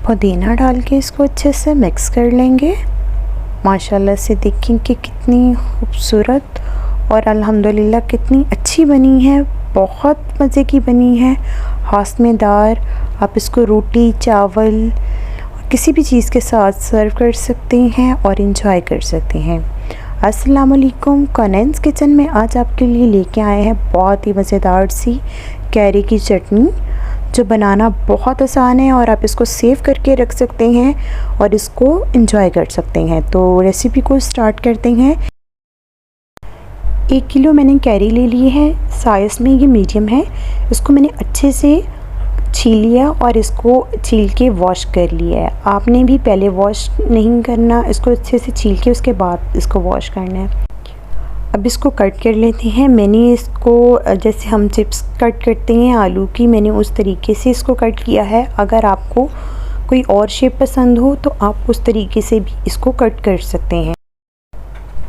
पुदीना डाल के इसको अच्छे से मिक्स कर लेंगे। माशाल्लाह से देखें कि कितनी खूबसूरत और अल्हम्दुलिल्लाह कितनी अच्छी बनी है, बहुत मज़े की बनी है, हाशमेदार। आप इसको रोटी, चावल, किसी भी चीज़ के साथ सर्व कर सकते हैं और इंजॉय कर सकते हैं। अस्सलाम वालेकुम, कॉनेंस किचन में आज आपके लिए लेके आए हैं बहुत ही मज़ेदार सी कैरी की चटनी, जो बनाना बहुत आसान है और आप इसको सेव करके रख सकते हैं और इसको इंजॉय कर सकते हैं। तो रेसिपी को स्टार्ट करते हैं। 1 किलो मैंने कैरी ले ली है, साइज़ में ये मीडियम है। इसको मैंने अच्छे से छील लिया और इसको छील के वॉश कर लिया है। आपने भी पहले वॉश नहीं करना, इसको अच्छे से छील के उसके बाद इसको वॉश करना है। अब इसको कट कर लेते हैं। मैंने इसको जैसे हम चिप्स कट करते हैं आलू की, मैंने उस तरीके से इसको कट किया है। अगर आपको कोई और शेप पसंद हो तो आप उस तरीके से भी इसको कट कर सकते हैं।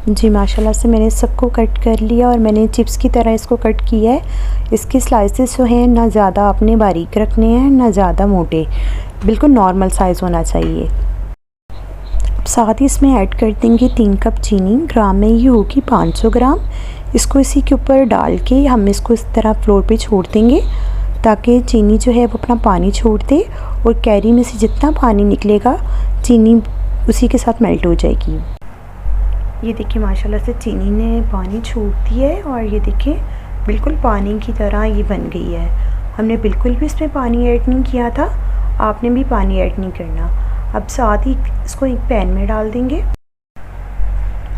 जी माशाल्लाह से मैंने सबको कट कर लिया और मैंने चिप्स की तरह इसको कट किया है। इसके स्लाइसेस जो हैं ना ज़्यादा आपने बारीक रखने हैं ना ज़्यादा मोटे, बिल्कुल नॉर्मल साइज़ होना चाहिए। साथ ही इसमें ऐड कर देंगे 3 कप चीनी, ग्राम में ये होगी 500 ग्राम। इसको इसी के ऊपर डाल के हम इसको इस तरह फ्लोर पे छोड़ देंगे ताकि चीनी जो है वो अपना पानी छोड़ दे और कैरी में से जितना पानी निकलेगा चीनी उसी के साथ मेल्ट हो जाएगी। ये देखिए माशाल्लाह से चीनी ने पानी छोड़ दिया है और ये देखिए बिल्कुल पानी की तरह ये बन गई है। हमने बिल्कुल भी इसमें पानी ऐड नहीं किया था, आपने भी पानी ऐड नहीं करना। अब साथ ही इसको एक पैन में डाल देंगे।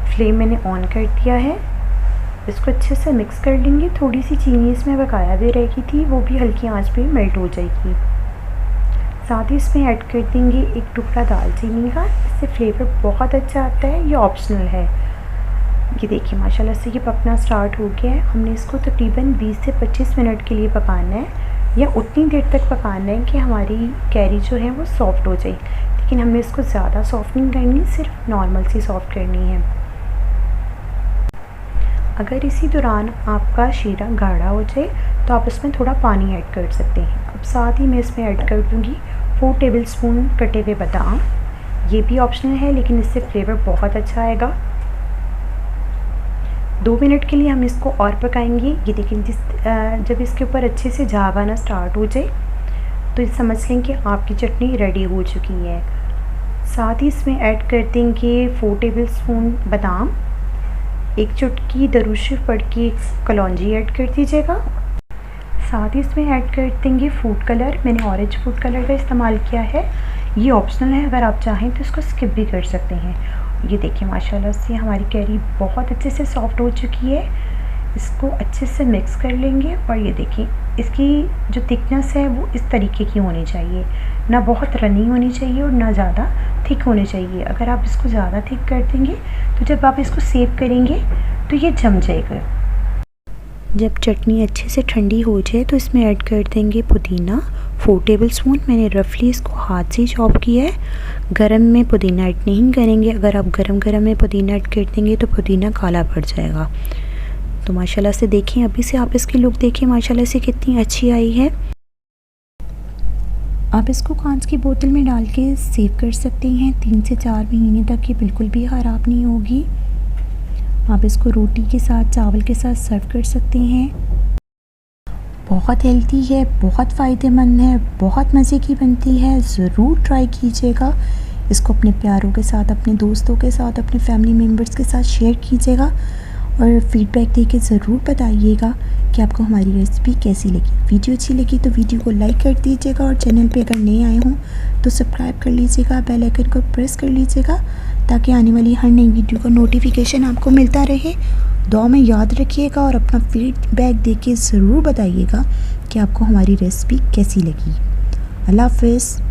फ्लेम मैंने ऑन कर दिया है। इसको अच्छे से मिक्स कर लेंगे। थोड़ी सी चीनी इसमें बकाया भी रहेगी थी, वो भी हल्की आंच पे मेल्ट हो जाएगी। साथ ही इसमें ऐड कर देंगे 1 टुकड़ा दालचीनी का, इससे फ्लेवर बहुत अच्छा आता है। ये ऑप्शनल है। ये देखिए माशाल्लाह से ये पकना स्टार्ट हो गया है। हमने इसको तकरीबन 20 से 25 मिनट के लिए पकाना है या उतनी देर तक पकाना है कि हमारी कैरी जो है वो सॉफ़्ट हो जाए। लेकिन हमने इसको ज़्यादा सॉफ्ट नहीं करनी, सिर्फ नॉर्मल सी सॉफ्ट करनी है। अगर इसी दौरान आपका शीरा गाढ़ा हो जाए तो आप इसमें थोड़ा पानी ऐड कर सकते हैं। अब साथ ही मैं इसमें ऐड कर दूँगी 4 टेबलस्पून कटे हुए बादाम। ये भी ऑप्शनल है लेकिन इससे फ्लेवर बहुत अच्छा आएगा। 2 मिनट के लिए हम इसको और पकाएंगे। ये देखें जब इसके ऊपर अच्छे से झाग आना स्टार्ट हो जाए तो समझ लें कि आपकी चटनी रेडी हो चुकी है। साथ ही इसमें ऐड कर देंगे 4 टेबलस्पून बादाम, 1 चुटकी दरूद शरीफ पढ़ के कलौंजी ऐड कर दीजिएगा। साथ ही इसमें ऐड कर देंगे फूड कलर। मैंने ऑरेंज फूड कलर का इस्तेमाल किया है, ये ऑप्शनल है, अगर आप चाहें तो इसको स्किप भी कर सकते हैं। ये देखिए माशाल्लाह से हमारी कैरी बहुत अच्छे से सॉफ्ट हो चुकी है। इसको अच्छे से मिक्स कर लेंगे और ये देखिए इसकी जो थिकनेस है वो इस तरीके की होनी चाहिए, ना बहुत रनी होनी चाहिए और ना ज़्यादा थिक होनी चाहिए। अगर आप इसको ज़्यादा थिक कर देंगे तो जब आप इसको सेव करेंगे तो ये जम जाएगा। जब चटनी अच्छे से ठंडी हो जाए तो इसमें ऐड कर देंगे पुदीना 4 टेबलस्पून। मैंने रफली इसको हाथ से चॉप किया है। गरम में पुदीना ऐड नहीं करेंगे, अगर आप गरम में पुदीना ऐड कर देंगे तो पुदीना काला पड़ जाएगा। तो माशाल्लाह से देखें, अभी से आप इसकी लुक देखें माशाल्लाह से कितनी अच्छी आई है। आप इसको कांच की बोतल में डाल के सेव कर सकते हैं 3 से 4 महीने तक, ये बिल्कुल भी ख़राब नहीं होगी। आप इसको रोटी के साथ, चावल के साथ सर्व कर सकते हैं। बहुत हेल्दी है, बहुत फ़ायदेमंद है, बहुत मज़े की बनती है। ज़रूर ट्राई कीजिएगा। इसको अपने प्यारों के साथ, अपने दोस्तों के साथ, अपने फैमिली मेम्बर्स के साथ शेयर कीजिएगा और फीडबैक देके ज़रूर बताइएगा कि आपको हमारी रेसिपी कैसी लगी। वीडियो अच्छी लगी तो वीडियो को लाइक कर दीजिएगा और चैनल पे अगर नए आए हों तो सब्सक्राइब कर लीजिएगा, बेल आइकन को प्रेस कर लीजिएगा ताकि आने वाली हर नई वीडियो का नोटिफिकेशन आपको मिलता रहे। दुआ में याद रखिएगा और अपना फीडबैक देके ज़रूर बताइएगा कि आपको हमारी रेसिपी कैसी लगी। अल्लाह हाफ़िज़।